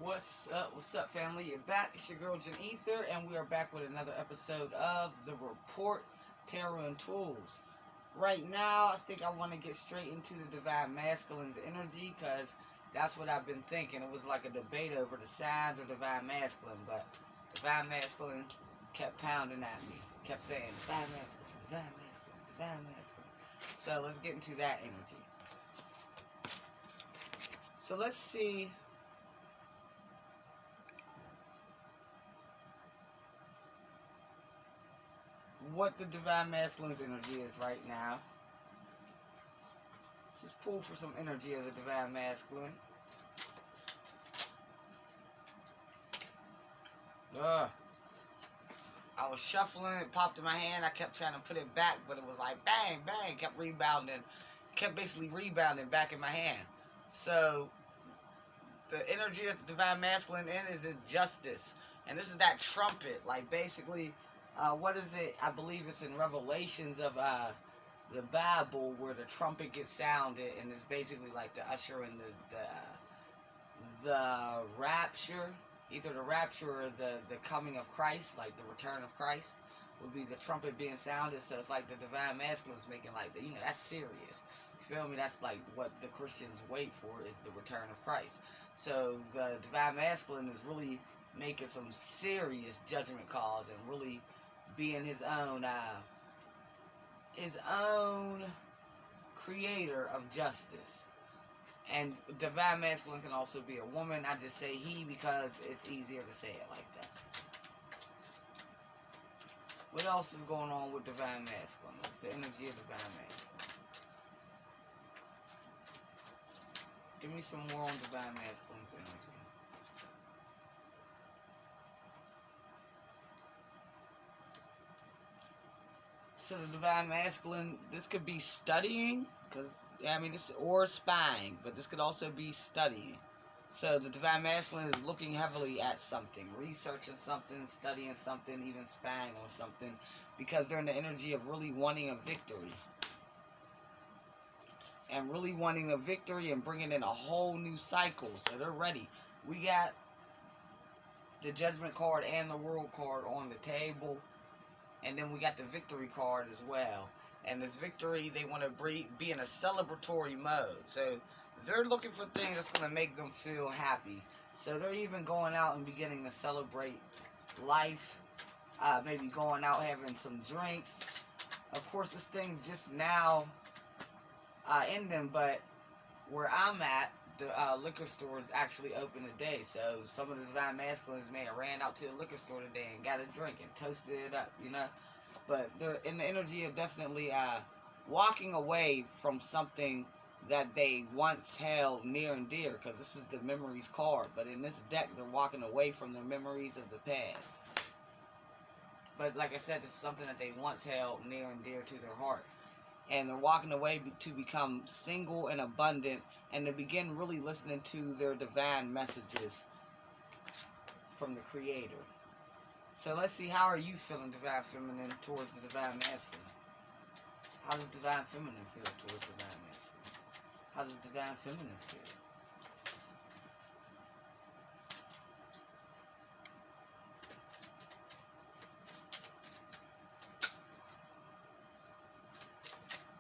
What's up, family? You're back. It's your girl, Jen Ether, and we are back with another episode of The Report, Tarot and Tools. Right now, I think I want to get straight into the Divine Masculine's energy, because that's what I've been thinking. It was like a debate over the signs or Divine Masculine, but Divine Masculine kept pounding at me. Kept saying, Divine Masculine, Divine Masculine, Divine Masculine. So let's get into that energy. So let's see what the Divine Masculine's energy is right now. Let's just pull for some energy of the Divine Masculine. I was shuffling, it popped in my hand, I kept trying to put it back, but it was like bang, bang, kept basically rebounding back in my hand. So, the energy of the Divine Masculine is in justice. And this is that trumpet, like basically, what is it? I believe it's in Revelations of the Bible where the trumpet gets sounded, and it's basically like the usher in the rapture, either the rapture or the coming of Christ, like the return of Christ, would be the trumpet being sounded. So it's like the Divine Masculine is making like the, that's serious. You feel me? That's like what the Christians wait for, is the return of Christ. So the Divine Masculine is really making some serious judgment calls and really being his own creator of justice. And Divine Masculine can also be a woman. I just say he because it's easier to say it like that. What else is going on with Divine Masculine? What's the energy of Divine Masculine? Give me some more on Divine Masculine's energy. So the Divine Masculine, this could be studying, or spying, but this could also be studying. So the Divine Masculine is looking heavily at something, researching something, studying something, even spying on something, because they're in the energy of really wanting a victory. And really wanting a victory and bringing in a whole new cycle. So they're ready. We got the Judgment card and the World card on the table. And then we got the Victory card as well. And this victory, they want to be in a celebratory mode. So they're looking for things that's going to make them feel happy. So they're even going out and beginning to celebrate life. Maybe going out having some drinks. Of course, this thing's just now ending, but where I'm at, the liquor store is actually open today. So some of the Divine Masculines may have ran out to the liquor store today and got a drink and toasted it up, But they're in the energy of definitely walking away from something that they once held near and dear, because this is the Memories card. But in this deck, they're walking away from the memories of the past. But like I said, this is something that they once held near and dear to their heart. And they're walking away to become single and abundant, and to begin really listening to their divine messages from the Creator. So let's see, how are you feeling, Divine Feminine, towards the Divine Masculine? How does Divine Feminine feel towards Divine Masculine? How does Divine Feminine feel?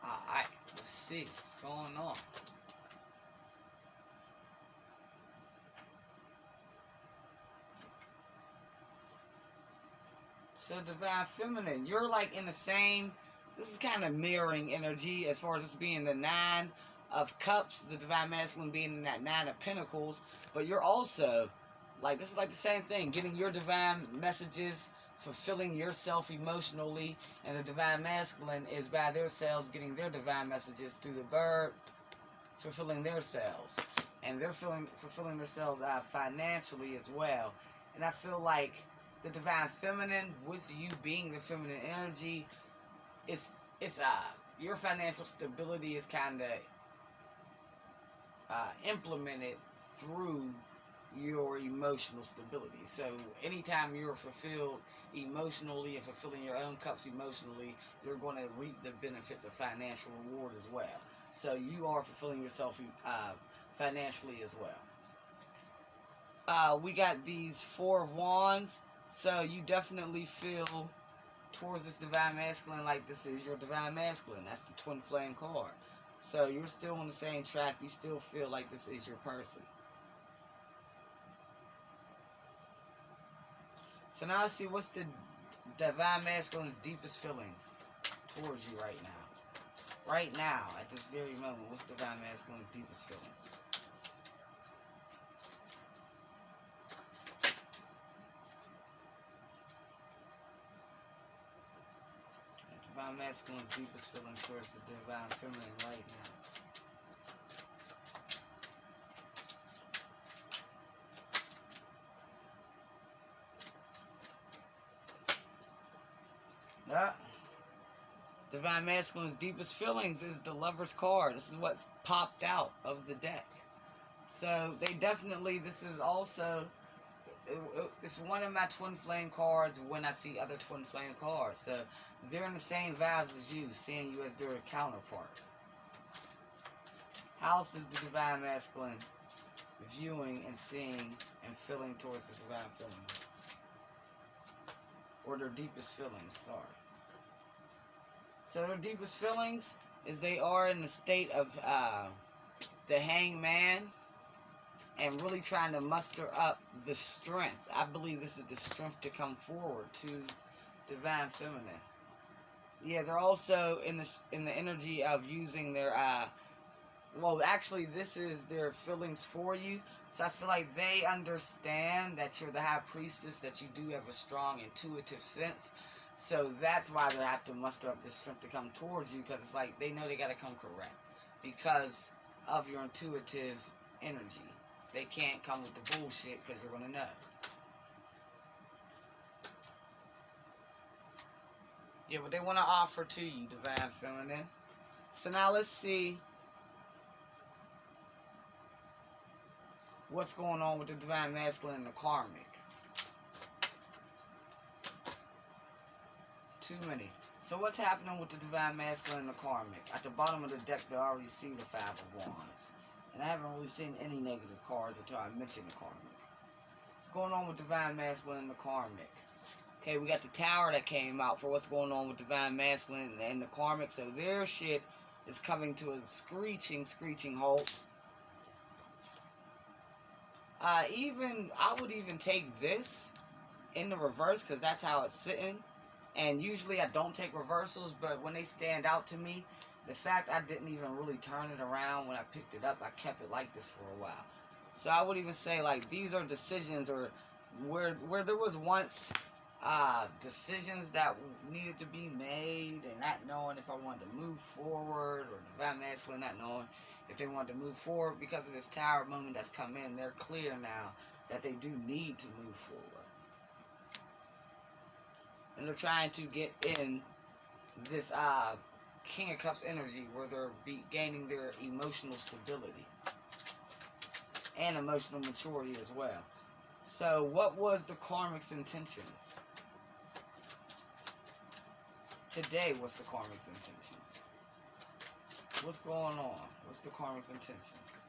Alright, let's see what's going on. So Divine Feminine, you're like in the same, this is kind of mirroring energy as far as this being the 9 of Cups, the Divine Masculine being in that 9 of Pentacles, but you're also, like, this is like the same thing, getting your divine messages, fulfilling yourself emotionally, and the Divine Masculine is by themselves getting their divine messages through the bird, fulfilling themselves. And they're fulfilling themselves financially as well. And I feel like the Divine Feminine, with you being the feminine energy, it's your financial stability is kind of implemented through your emotional stability. So anytime you're fulfilled emotionally and fulfilling your own cups emotionally, you're going to reap the benefits of financial reward as well. So you are fulfilling yourself financially as well. We got these Four of Wands. So you definitely feel towards this Divine Masculine like this is your Divine Masculine. That's the Twin Flame card. So you're still on the same track. You still feel like this is your person. So now let's see what's the Divine Masculine's deepest feelings towards you right now. Right now, at this very moment, what's Divine Masculine's deepest feelings? Divine Masculine's deepest feelings towards the Divine Feminine right now. Divine Masculine's deepest feelings is the Lover's card. This is what popped out of the deck. So they definitely, this is also, it's one of my Twin Flame cards when I see other Twin Flame cards. So they're in the same vibes as you, seeing you as their counterpart. House is the Divine Masculine viewing and seeing and feeling towards the Divine Feminine. Or their deepest feelings, sorry. So their deepest feelings is they are in the state of the Hangman and really trying to muster up the strength. I believe this is the strength to come forward to Divine Feminine. Yeah, they're also in the energy of using their well, actually, this is their feelings for you. So I feel like they understand that you're the High Priestess, that you do have a strong intuitive sense. So that's why they have to muster up the strength to come towards you, because it's like they know they got to come correct because of your intuitive energy. They can't come with the bullshit because you're going to know. Yeah, but they want to offer to you, Divine Feminine. So now let's see what's going on with the Divine Masculine and the Karmic. Too many. So what's happening with the Divine Masculine and the Karmic? At the bottom of the deck, they already see the Five of Wands. And I haven't really seen any negative cards until I mentioned the Karmic. What's going on with Divine Masculine and the Karmic? Okay, we got the Tower that came out for what's going on with Divine Masculine and the Karmic. So their shit is coming to a screeching halt. I would even take this in the reverse because that's how it's sitting. And usually I don't take reversals, but when they stand out to me, the fact I didn't even really turn it around when I picked it up, I kept it like this for a while. So I would even say like these are decisions or where there was once decisions that needed to be made and not knowing if I wanted to move forward, or Divine Masculine not knowing if they wanted to move forward because of this Tower moment that's come in. They're clear now that they do need to move forward. And they're trying to get in this King of Cups energy where they're gaining their emotional stability and emotional maturity as well. So what was the Karmic's intentions? Today, what's the Karmic's intentions? What's going on? What's the Karmic's intentions?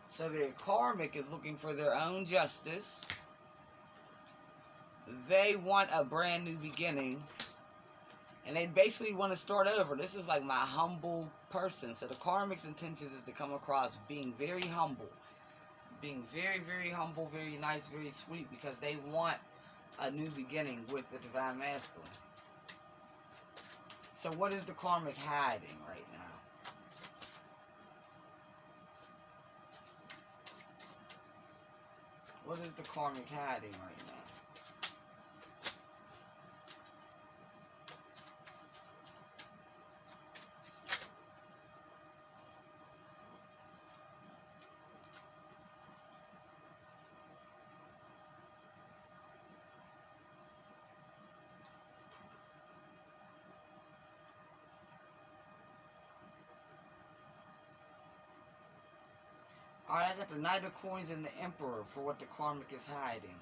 So the Karmic is looking for their own justice. They want a brand new beginning. And they basically want to start over. This is like my humble person. So the Karmic's intentions is to come across being very humble. Being very, very humble, very nice, very sweet. Because they want a new beginning with the Divine Masculine. So what is the Karmic hiding right now? What is the Karmic hiding right now? Alright, I got the Knight of Coins and the Emperor for what the Karmic is hiding.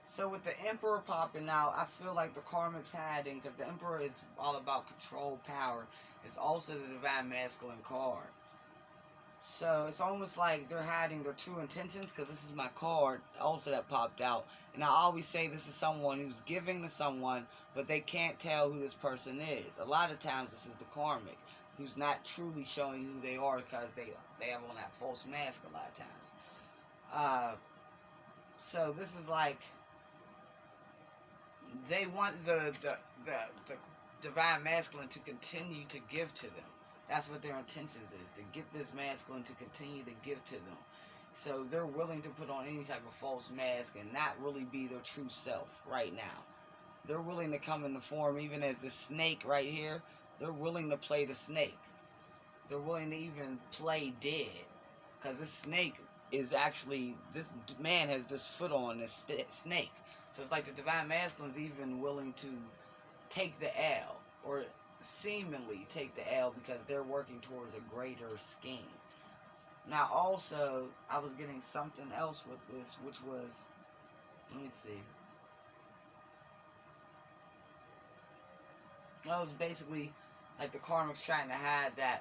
So with the Emperor popping out, I feel like the Karmic's hiding, because the Emperor is all about control, power. It's also the Divine Masculine card. So it's almost like they're hiding their true intentions, because this is my card also that popped out. And I always say this is someone who's giving to someone, but they can't tell who this person is. A lot of times this is the Karmic, who's not truly showing who they are, because they have on that false mask a lot of times. So this is like, they want the Divine Masculine to continue to give to them. That's what their intentions is, to get this masculine to continue to give to them. So they're willing to put on any type of false mask and not really be their true self right now. They're willing to come in the form, even as the snake right here, they're willing to play the snake. They're willing to even play dead. Because this snake is actually, this man has this foot on this snake. So it's like the Divine Masculine's even willing to take the L, or seemingly take the L, because they're working towards a greater scheme. Now also, I was getting something else with this, which was, let me see. That was basically like the Karmic's trying to hide that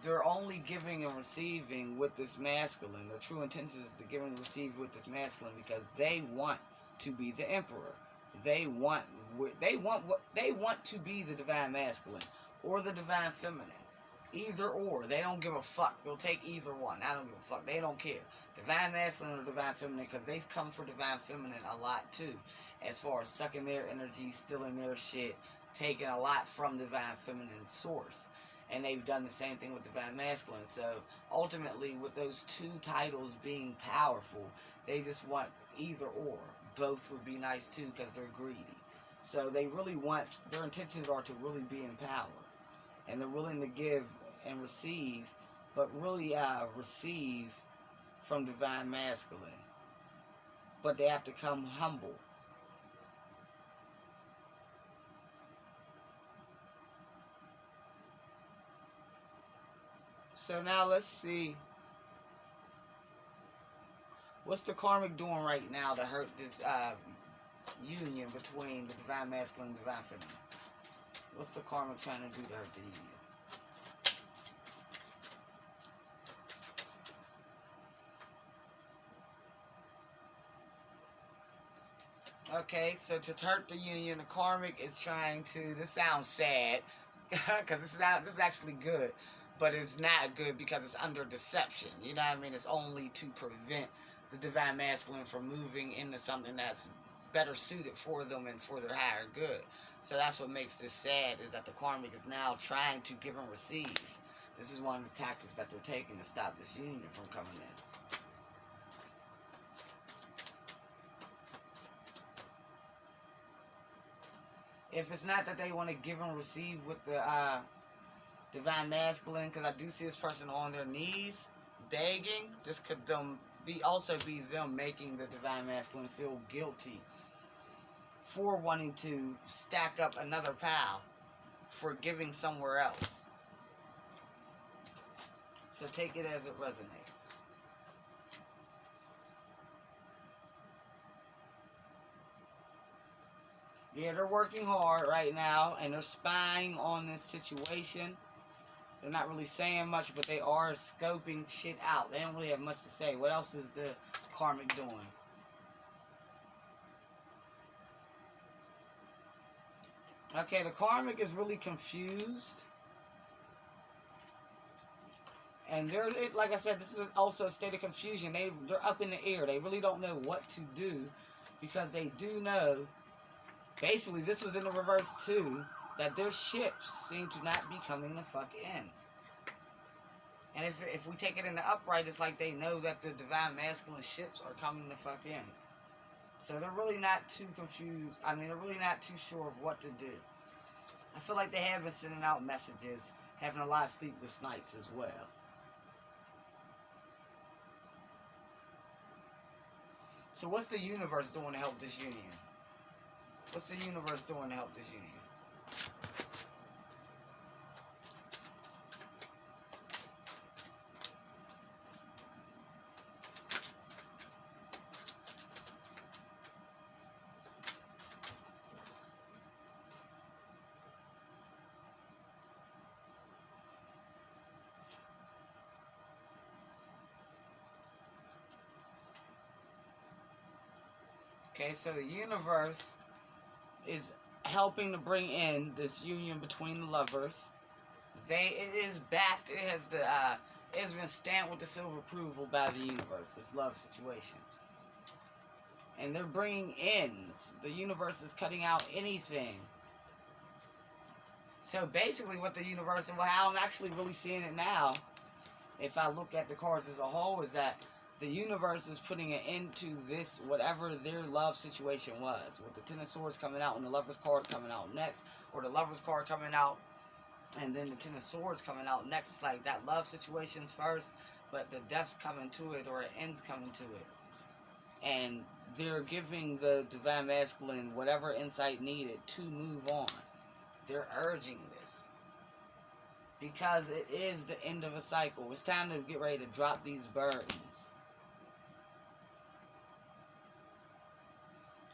they're only giving and receiving with this masculine. Their true intention is to give and receive with this masculine, because they want to be the Emperor. They want to be the Divine Masculine or the Divine Feminine. Either or. They don't give a fuck. They'll take either one. I don't give a fuck. They don't care. Divine Masculine or Divine Feminine, because they've come for Divine Feminine a lot too, as far as sucking their energy, stealing their shit, taking a lot from Divine Feminine source. And they've done the same thing with Divine Masculine. So ultimately, with those two titles being powerful, they just want either or. Both would be nice too, because they're greedy. So they really want, their intentions are to really be in power. And they're willing to give and receive, but really receive from Divine Masculine. But they have to come humble. So now let's see. What's the Karmic doing right now to hurt this union between the Divine Masculine and Divine Feminine? What's the Karmic trying to do to hurt the union? Okay, so to hurt the union, the Karmic is trying to, this sounds sad, because this is actually good, but it's not good because it's under deception. You know what I mean? It's only to prevent the Divine Masculine from moving into something that's better suited for them and for their higher good. So that's what makes this sad, is that the Karmic is now trying to give and receive. This is one of the tactics that they're taking to stop this union from coming in. If it's not that they want to give and receive with the Divine Masculine, because I do see this person on their knees begging, this could also be them making the Divine Masculine feel guilty for wanting to stack up another pile for giving somewhere else. So take it as it resonates. Yeah, they're working hard right now, and they're spying on this situation. They're not really saying much, but they are scoping shit out. They don't really have much to say. What else is the Karmic doing? Okay, the Karmic is really confused. And they're, like I said, this is also a state of confusion. They're up in the air. They really don't know what to do, because they do know, basically, this was in the reverse too, that their ships seem to not be coming the fuck in. And if we take it in the upright, it's like they know that the Divine Masculine ships are coming the fuck in. So they're really not too confused. I mean, they're really not too sure of what to do. I feel like they have been sending out messages, having a lot of sleepless nights as well. So what's the universe doing to help this union? What's the universe doing to help this union? Okay, so the universe is helping to bring in this union between the lovers. It is backed. It has been stamped with the seal of approval by the universe. This love situation, and they're bringing ends. The universe is cutting out anything. So basically, what the universe and how I'm actually really seeing it now, if I look at the cards as a whole, is that the universe is putting an end to this, whatever their love situation was, with the Ten of Swords coming out and the Lover's card coming out next, or the Lover's card coming out and then the Ten of Swords coming out next. It's like that love situation's first, but the death's coming to it, or it ends coming to it. And they're giving the Divine Masculine whatever insight needed to move on. They're urging this. Because it is the end of a cycle. It's time to get ready to drop these burdens.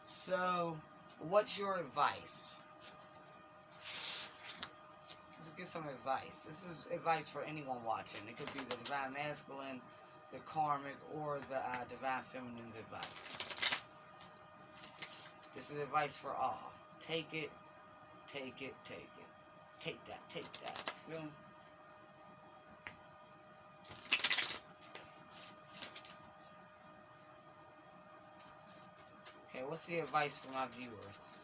So, what's your advice? Let's get some advice. This is advice for anyone watching. It could be the Divine Masculine, the Karmic, or the Divine Feminine's advice. This is advice for all. Take it, take it, take it. Take that, take that. Feel me? Okay, what's the advice for my viewers?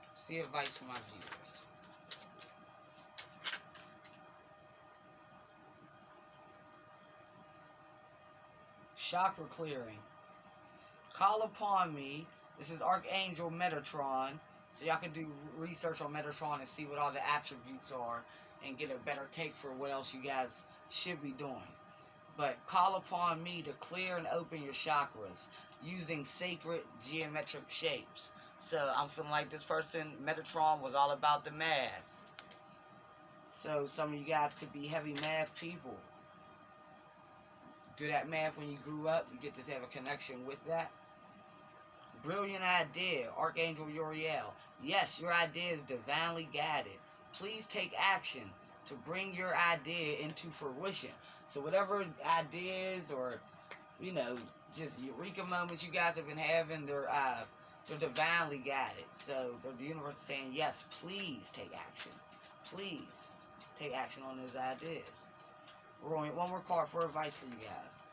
What's the advice for my viewers? Chakra clearing. Call upon me. This is Archangel Metatron. So y'all can do research on Metatron and see what all the attributes are and get a better take for what else you guys should be doing. But call upon me to clear and open your chakras using sacred geometric shapes. So I'm feeling like this person, Metatron, was all about the math. So some of you guys could be heavy math people. Good at math when you grew up. You get to have a connection with that. Brilliant idea, Archangel Uriel. Yes, your idea is divinely guided. Please take action to bring your idea into fruition. So whatever ideas or, just eureka moments you guys have been having, they're divinely guided. So the universe is saying, yes, please take action. Please take action on those ideas. We're going to get one more card for advice for you guys.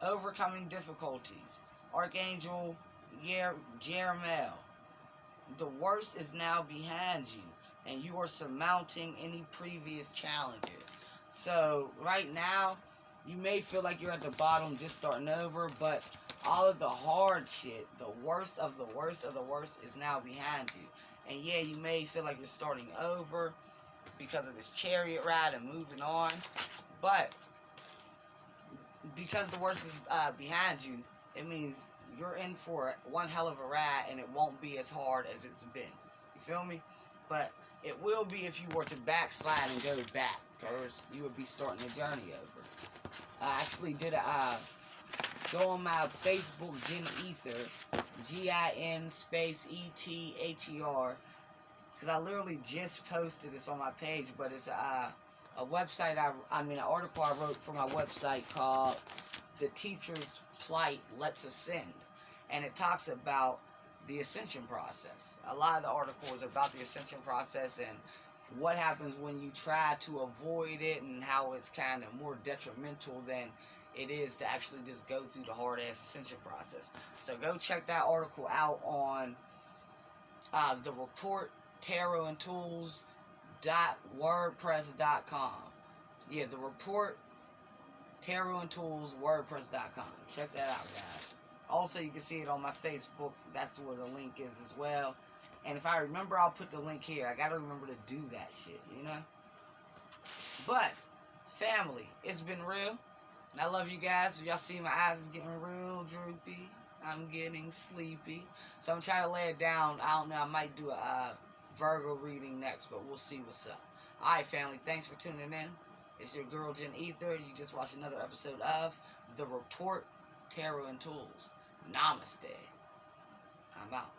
Overcoming difficulties. Archangel Jeremiel. The worst is now behind you, and you are surmounting any previous challenges. So, right now, you may feel like you're at the bottom just starting over, but all of the hard shit, the worst of the worst of the worst is now behind you. And yeah, you may feel like you're starting over because of this chariot ride and moving on, but because the worst is behind you, it means you're in for one hell of a ride, and it won't be as hard as it's been. You feel me? But it will be if you were to backslide and go back, because you would be starting the journey over. I actually did go on my Facebook, Gin Ether, GIN space ETHER, because I literally just posted this on my page, but it's a website, an article I wrote for my website called The Teacher's Plight Let's Ascend. And it talks about the ascension process. A lot of the article is about the ascension process and what happens when you try to avoid it and how it's kind of more detrimental than it is to actually just go through the hard-ass ascension process. So go check that article out on the report tarot and tools.wordpress.com. Yeah, the report tarot and tools wordpress.com. Check that out, guys. Also, you can see it on my Facebook. That's where the link is as well. And if I remember, I'll put the link here. I gotta remember to do that shit, But, family, it's been real. And I love you guys. If y'all see my eyes is getting real droopy, I'm getting sleepy. So I'm trying to lay it down. I don't know. I might do a Virgo reading next, but we'll see what's up. Alright, family. Thanks for tuning in. It's your girl, Gin Ether. You just watched another episode of The Report, Tarot and Tools. Namaste. I'm out.